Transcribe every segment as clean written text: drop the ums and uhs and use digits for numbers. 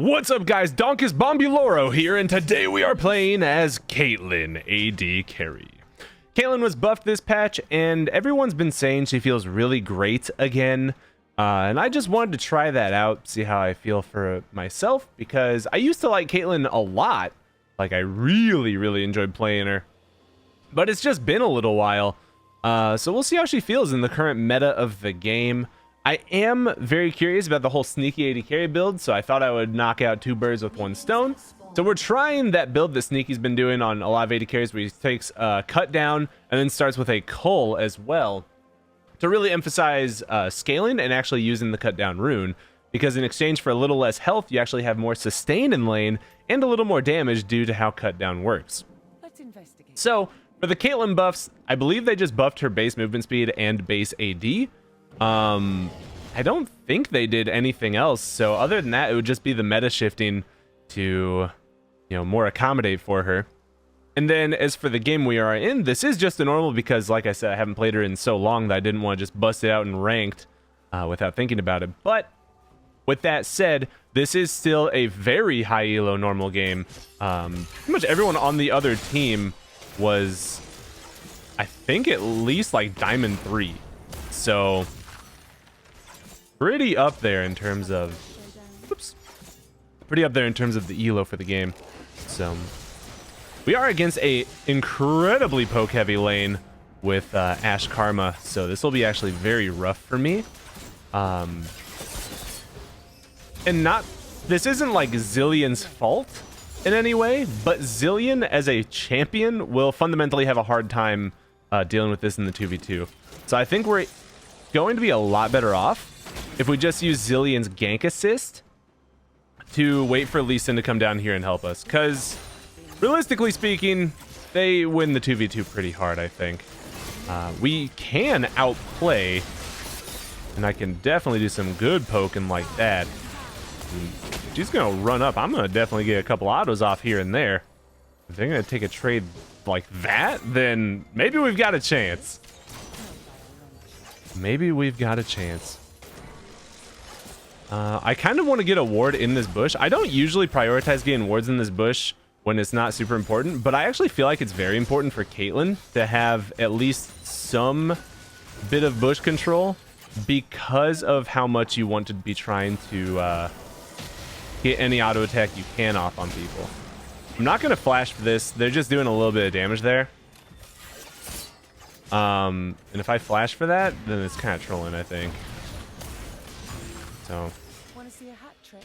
What's up, guys? Donkus Bombuloro here, and today we are playing as CAITLYN, AD carry. CAITLYN was buffed this patch, and everyone's been saying she feels really great again. And I just wanted to try that out, see how I feel for myself, because I used to like CAITLYN a lot. Like, I really enjoyed playing her. But it's just been a little while. So we'll see how she feels in the current meta of the game. I am very curious about the whole sneaky AD carry build, so I thought I would knock out two birds with one stone. So we're trying that build that Sneaky's been doing on a lot of AD carries, where he takes cut down and then starts with a cull as well, to really emphasize scaling and actually using the cut down rune, because in exchange for a little less health, you actually have more sustain in lane and a little more damage due to how cut down works. Let's investigate. So for the CAITLYN buffs, I believe they just buffed her base movement speed and base AD. I don't think they did anything else, so other than that, it would just be the meta shifting to, more accommodate for her. And then as for the game we are in, this is just a normal, because like I said, I haven't played her in so long that I didn't want to just bust it out in ranked without thinking about it. But with that said, this is still a very high elo normal game. Pretty much everyone on the other team was, I think, at least like Diamond 3. So pretty up there in terms of, pretty up there in terms of the elo for the game. So we are against a incredibly poke heavy lane with Ashe Karma, so this will be actually very rough for me. And this isn't like Zilean's fault in any way, but Zilean as a champion will fundamentally have a hard time dealing with this in the 2v2. So I think we're going to be a lot better off if we just use Zilean's gank assist to wait for Lee Sin to come down here and help us, because realistically speaking, they win the 2v2 pretty hard, I think. We can outplay, and I can definitely do some good poking like that. She's gonna run up. I'm gonna definitely get a couple autos off here and there. If they're gonna take a trade like that, then maybe we've got a chance. Maybe we've got a chance. I kind of want to get a ward in this bush. I don't usually prioritize getting wards in this bush when it's not super important, but I actually feel like it's very important for CAITLYN to have at least some bit of bush control, because of how much you want to be trying to get any auto attack you can off on people. I'm not going to flash for this. They're just doing a little bit of damage there. And if I flash for that, then it's kind of trolling, I think. So Want to see a hat trick?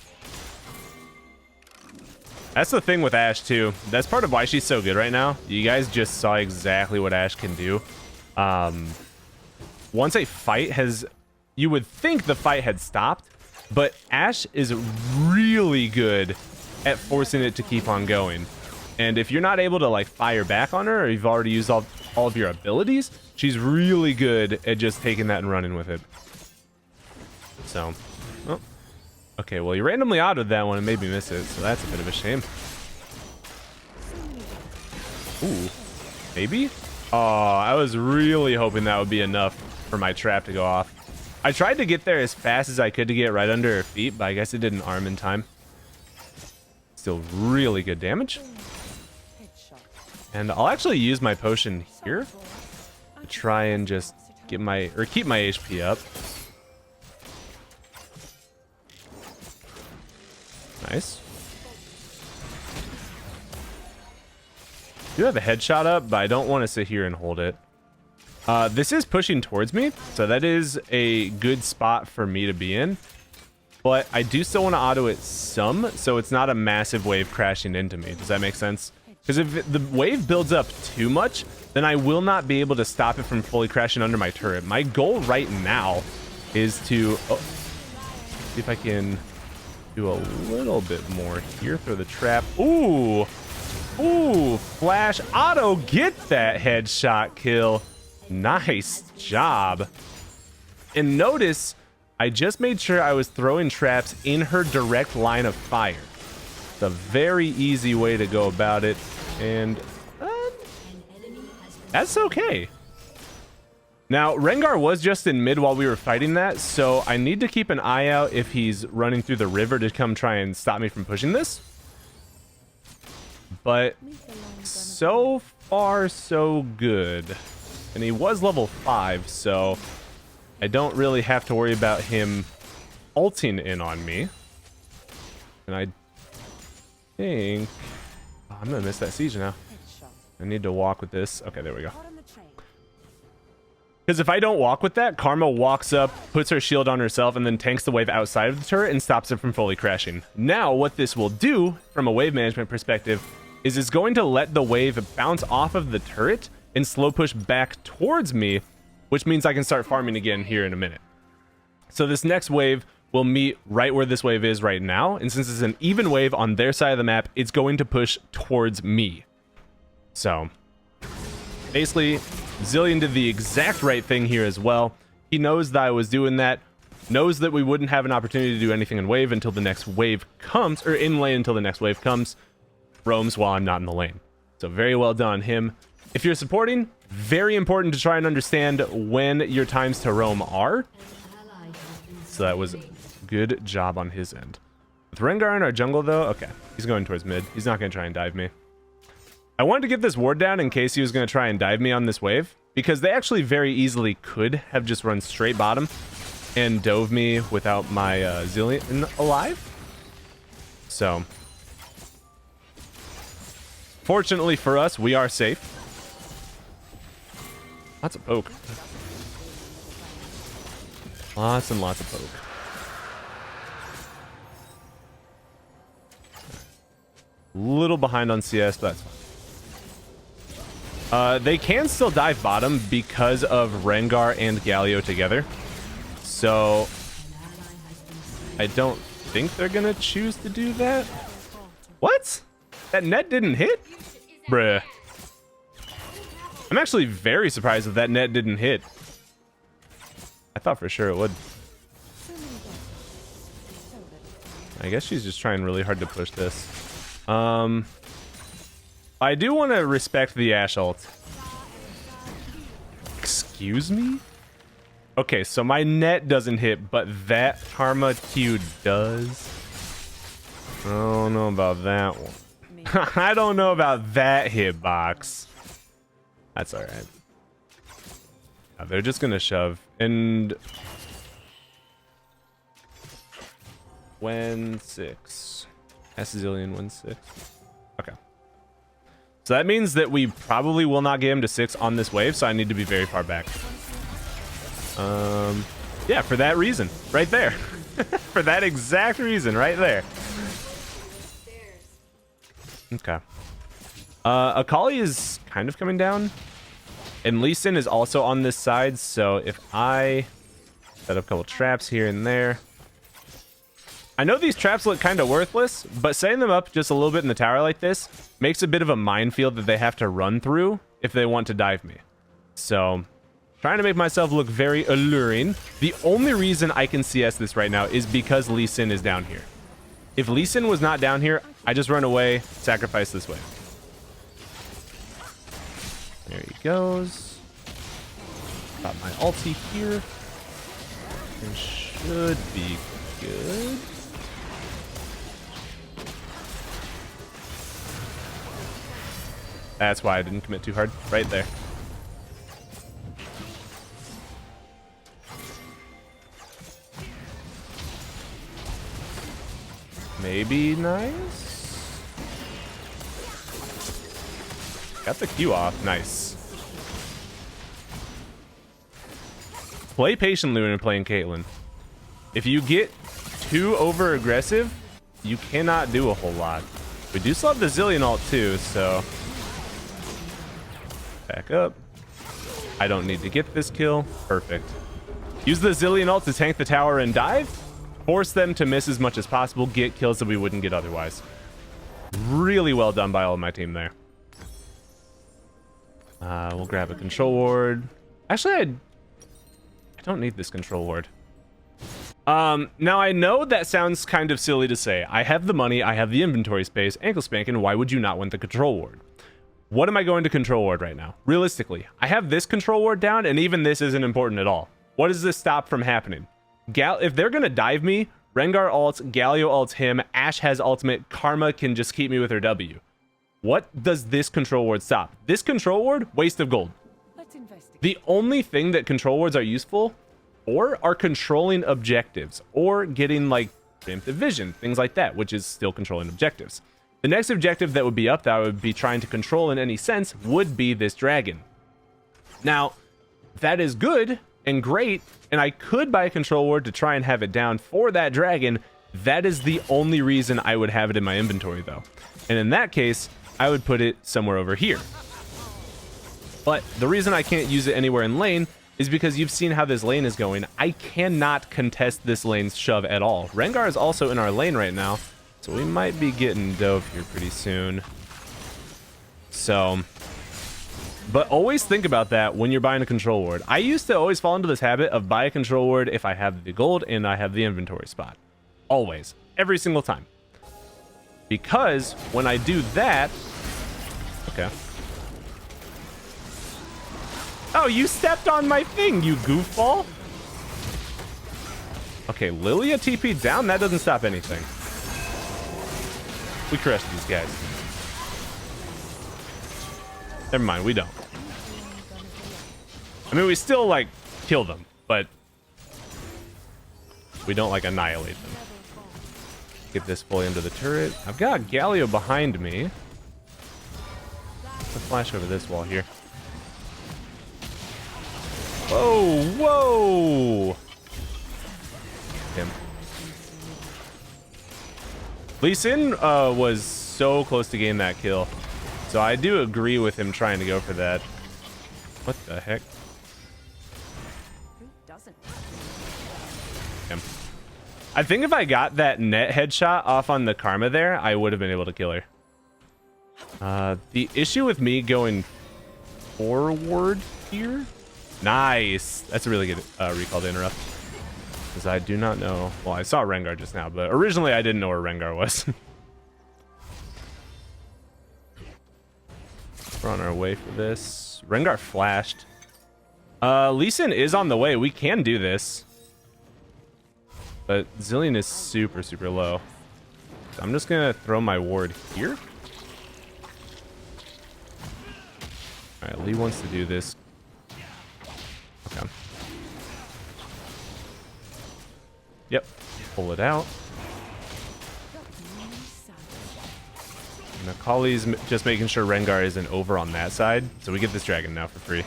that's the thing with Ashe too. That's part of why she's so good right now. You guys just saw exactly what Ashe can do. Once a fight has, you would think the fight had stopped, but Ashe is really good at forcing it to keep on going. And if you're not able to like fire back on her, or you've already used all of your abilities, she's really good at just taking that and running with it. So, oh. Okay, well, you randomly autoed that one and made me miss it, so that's a bit of a shame. Ooh, maybe? Oh, I was really hoping that would be enough for my trap to go off. I tried to get there as fast as I could to get right under her feet, but I guess it didn't arm in time. Still really good damage. And I'll actually use my potion here to try and just get my, or keep my HP up. Nice. I do have a headshot up, but I don't want to sit here and hold it. This is pushing towards me, so that is a good spot for me to be in. But I do still want to auto it some, so it's not a massive wave crashing into me. Does that make sense? Because if the wave builds up too much, then I will not be able to stop it from fully crashing under my turret. My goal right now is to see if I can do a little bit more here. Throw the trap. Ooh, flash auto, get that headshot kill. Nice job. And notice I just made sure I was throwing traps in her direct line of fire. It's a very easy way to go about it, and that's okay. Now, Rengar was just in mid while we were fighting that, so I need to keep an eye out if he's running through the river to come try and stop me from pushing this. But so far, so good. And he was level 5, so I don't really have to worry about him ulting in on me. And I think... Oh, I'm going to miss that siege now. I need to walk with this. Okay, there we go. Because if I don't walk with that, Karma walks up, puts her shield on herself, and then tanks the wave outside of the turret and stops it from fully crashing. Now, what this will do, from a wave management perspective, is it's going to let the wave bounce off of the turret and slow push back towards me, which means I can start farming again here in a minute. So this next wave will meet right where this wave is right now, and since it's an even wave on their side of the map, it's going to push towards me. So, basically... Zilean did the exact right thing here as well. He knows that I was doing that, knows that we wouldn't have an opportunity to do anything in wave until the next wave comes, or in lane until the next wave comes. Roams while I'm not in the lane. So very well done, him. If you're supporting, very important to try and understand when your times to roam are. So that was good job on his end. With Rengar in our jungle though, okay, he's going towards mid. He's not going to try and dive me. I wanted to get this ward down in case he was going to try and dive me on this wave, because they actually very easily could have just run straight bottom and dove me without my Zilean alive. So, fortunately for us, we are safe. Lots of poke. Lots and lots of poke. Little behind on CS, but that's fine. They can still dive bottom because of Rengar and Galio together. So I don't think they're gonna choose to do that. What? That net didn't hit? Bruh. I'm actually very surprised that that net didn't hit. I thought for sure it would. I guess she's just trying really hard to push this. I do want to respect the Ashe ult. Excuse me? Okay, so my net doesn't hit, but that Karma Q does. I don't know about that one. I don't know about that hitbox. That's alright. They're just gonna shove. And... When 6. Zilean win 6. Okay. So that means that we probably will not get him to 6 on this wave, so I need to be very far back. Yeah, for that reason. Right there. For that exact reason, right there. Okay. Akali is kind of coming down. And Lee Sin is also on this side, so if I set up a couple traps here and there. I know these traps look kind of worthless, but setting them up just a little bit in the tower like this makes a bit of a minefield that they have to run through if they want to dive me. So, trying to make myself look very alluring. The only reason I can CS this right now is because Lee Sin is down here. If Lee Sin was not down here, I just run away, sacrifice this way. There he goes. Got my ulti here. It should be good. That's why I didn't commit too hard. Right there. Maybe nice. Got the Q off. Nice. Play patiently when you're playing Caitlyn. If you get too over aggressive, you cannot do a whole lot. We do still have the Zilean ult too, so back up. I don't need to get this kill. Perfect. Use the Zilean ult to tank the tower and dive. Force them to miss as much as possible. Get kills that we wouldn't get otherwise. Really well done by all of my team there. We'll grab a control ward. Actually, I don't need this control ward. Now I know that sounds kind of silly to say. I have the money, I have the inventory space, ankle spanking, why would you not want the control ward? What am I going to control ward right now? Realistically, I have this control ward down, and even this isn't important at all. What does this stop from happening? If they're going to dive me, Rengar ults, Galio ults him, Ashe has ultimate, Karma can just keep me with her W. What does this control ward stop? This control ward, waste of gold. Let's investigate. The only thing that control wards are useful for are controlling objectives or getting like preemptive vision, things like that, which is still controlling objectives. The next objective that would be up that I would be trying to control in any sense would be this dragon. Now, that is good and great, and I could buy a control ward to try and have it down for that dragon. That is the only reason I would have it in my inventory, though. And in that case, I would put it somewhere over here. But the reason I can't use it anywhere in lane is because you've seen how this lane is going. I cannot contest this lane's shove at all. Rengar is also in our lane right now, so we might be getting dove here pretty soon. So, but always think about that when you're buying a control ward. I used to always fall into this habit of buy a control ward if I have the gold and I have the inventory spot. Always. Every single time. Because when I do that... Okay. Oh, you stepped on my thing, you goofball. Okay, Lilia TP down. That doesn't stop anything. We crushed these guys. Never mind, we don't. I mean, we still, like, kill them, but we don't, like, annihilate them. Get this fully under the turret. I've got Galio behind me. Let's flash over this wall here. Whoa, whoa! Him. Lee Sin was so close to getting that kill. So I do agree with him trying to go for that. What the heck? Who doesn't? Him. I think if I got that net headshot off on the Karma there, I would have been able to kill her. The issue with me going forward here... Nice. That's a really good recall to interrupt. Because I do not know... Well, I saw Rengar just now, but originally I didn't know where Rengar was. We're on our way for this. Rengar flashed. Lee Sin is on the way. We can do this. But Zilean is super, super low. So I'm just going to throw my ward here. Alright, Lee wants to do this. Okay. Yep. Pull it out. And Akali's just making sure Rengar isn't over on that side. So we get this dragon now for free.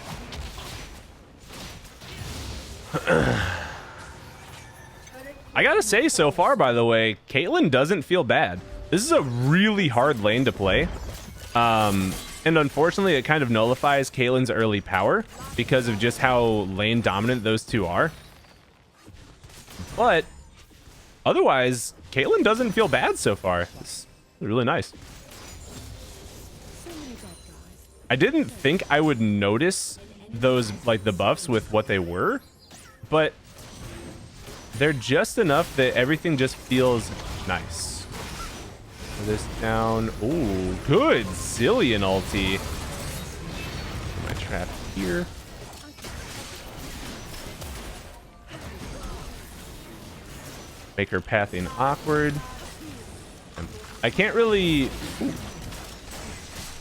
I gotta say, so far, by the way, CAITLYN doesn't feel bad. This is a really hard lane to play. And unfortunately, it kind of nullifies CAITLYN's early power because of just how lane dominant those two are. But otherwise, CAITLYN doesn't feel bad so far. It's really nice. I didn't think I would notice those, like, the buffs with what they were, but they're just enough that everything just feels nice. Put this down. Ooh, good Zilean ulti. Put my trap here. Make her pathing awkward. I can't really... Ooh.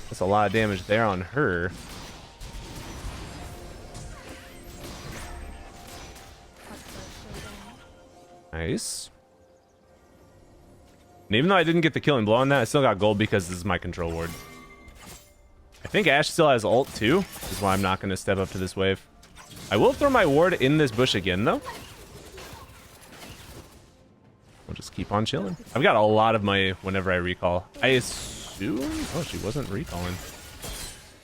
That's a lot of damage there on her. Nice. And even though I didn't get the killing blow on that, I still got gold because this is my control ward. I think Ashe still has ult too, which is why I'm not going to step up to this wave. I will throw my ward in this bush again, though. We'll just keep on chilling. I've got a lot of my whenever I recall. I assume... Oh, she wasn't recalling.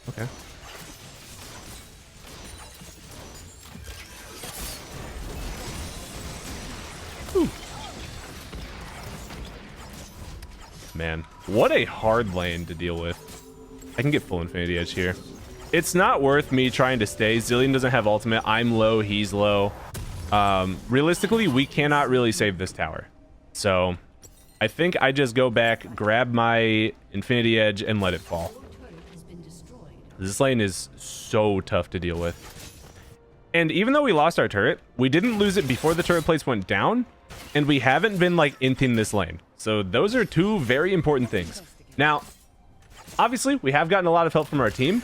Okay. Ooh. Man, what a hard lane to deal with. I can get full Infinity Edge here. It's not worth me trying to stay. Zilean doesn't have ultimate. I'm low, he's low. Realistically, we cannot really save this tower. So I think I just go back, grab my Infinity Edge, and let it fall. This lane is so tough to deal with. And even though we lost our turret, we didn't lose it before the turret plates went down, and we haven't been like inting this lane. So those are two very important things. Now, obviously, we have gotten a lot of help from our team.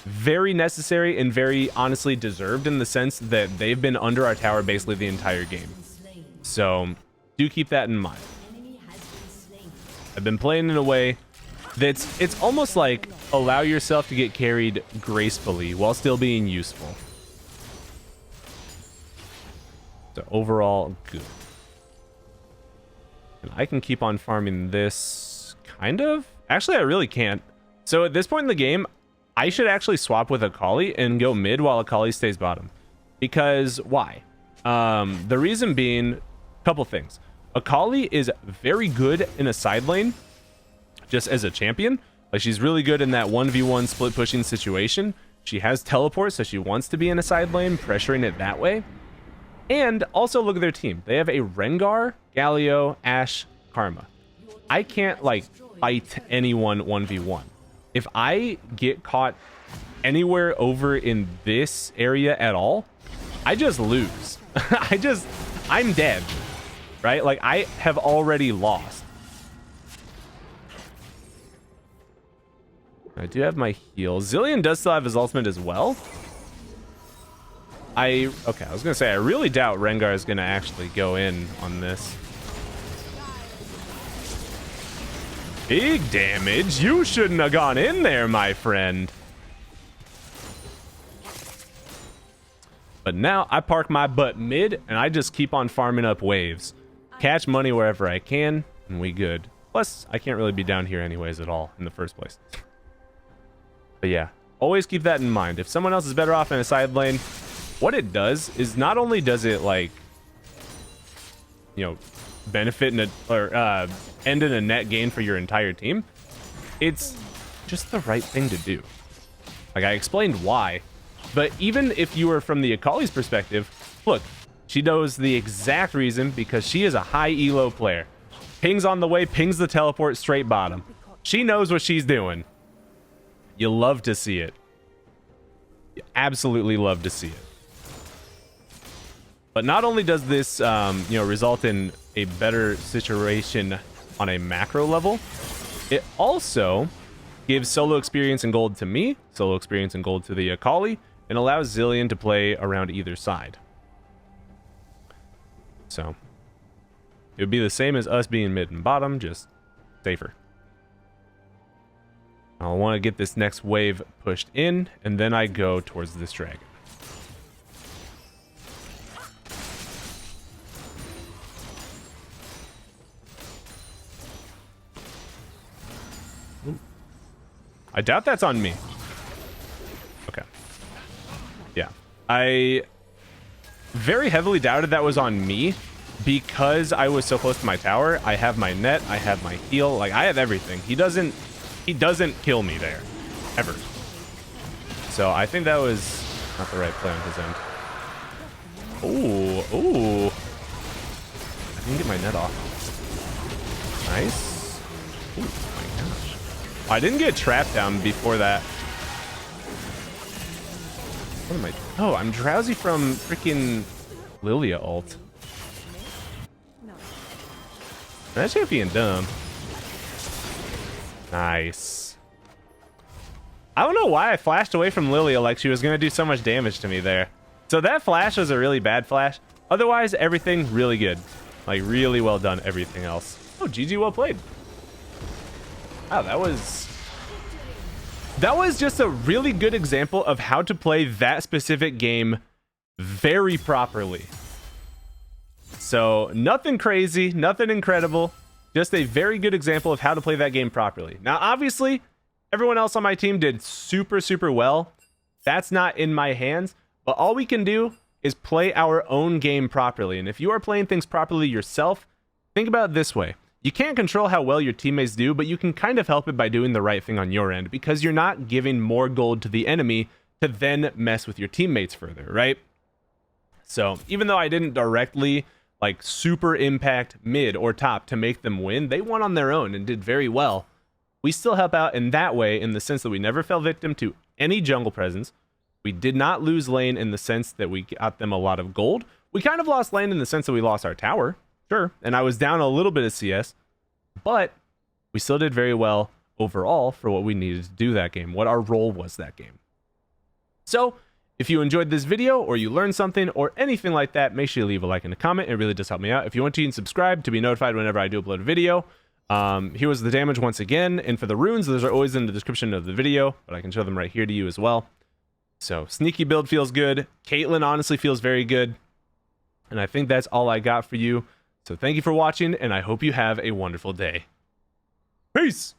Very necessary and very honestly deserved in the sense that they've been under our tower basically the entire game. So do keep that in mind. I've been playing in a way that's it's almost like allow yourself to get carried gracefully while still being useful. So overall, good. And I can keep on farming this, kind of. Actually, I really can't. So at this point in the game, I should actually swap with Akali and go mid while Akali stays bottom. Because why? The reason being, a couple things. Akali is very good in a side lane, just as a champion. Like, she's really good in that 1v1 split pushing situation. She has teleport, so she wants to be in a side lane, pressuring it that way. And also look at their team. They have a Rengar, Galio, Ashe, Karma. I can't like fight anyone 1v1. If I get caught anywhere over in this area at all, I just lose. I'm dead, right? Like I have already lost. I do have my heal. Zilean does still have his ultimate as well. Okay, I was gonna say, I really doubt Rengar is gonna actually go in on this. Big damage. You shouldn't have gone in there, my friend. But now I park my butt mid and I just keep on farming up waves. Catch money wherever I can and we good. Plus, I can't really be down here anyways at all in the first place. But yeah, always keep that in mind. If someone else is better off in a side lane, what it does is not only does it like, you know, benefit in a, or end in a net gain for your entire team, it's just the right thing to do. Like I explained why, but even if you were from the Akali's perspective, look, she knows the exact reason because she is a high elo player. Pings on the way, pings the teleport straight bottom. She knows what she's doing. You love to see it. You absolutely love to see it. But not only does this, you know, result in a better situation on a macro level, it also gives solo experience and gold to me, solo experience and gold to the Akali, and allows Zilean to play around either side. So, it would be the same as us being mid and bottom, just safer. I'll want to get this next wave pushed in, and then I go towards this dragon. I doubt that's on me. Okay. Yeah. I very heavily doubted that was on me because I was so close to my tower. I have my net, I have my heal, like I have everything. He doesn't kill me there. Ever. So I think that was not the right play on his end. Ooh. I didn't get my net off. Nice. Ooh, my gosh. I didn't get trapped down before that. What am I? Oh, I'm drowsy from freaking Lilia ult. That champion dumb. Nice. I don't know why I flashed away from Lilia like she was going to do so much damage to me there. So that flash was a really bad flash. Otherwise, everything really good. Like, really well done, everything else. Oh, GG, well played. Wow, that was just a really good example of how to play that specific game very properly. So nothing crazy, nothing incredible, just a very good example of how to play that game properly. Now, obviously, everyone else on my team did super, super well. That's not in my hands, but all we can do is play our own game properly. And if you are playing things properly yourself, think about it this way. You can't control how well your teammates do, but you can kind of help it by doing the right thing on your end because you're not giving more gold to the enemy to then mess with your teammates further, right? So even though I didn't directly like super impact mid or top to make them win, they won on their own and did very well. We still help out in that way in the sense that we never fell victim to any jungle presence. We did not lose lane in the sense that we got them a lot of gold. We kind of lost lane in the sense that we lost our tower, sure, and I was down a little bit of CS, but we still did very well overall for what we needed to do that game, what our role was that game. So, if you enjoyed this video, or you learned something, or anything like that, make sure you leave a like and a comment. It really does help me out. If you want to, you can subscribe to be notified whenever I do upload a video. Here was the damage once again, and for the runes, those are always in the description of the video, but I can show them right here to you as well. So, sneaky build feels good. Caitlyn honestly feels very good. And I think that's all I got for you. So thank you for watching, and I hope you have a wonderful day. Peace!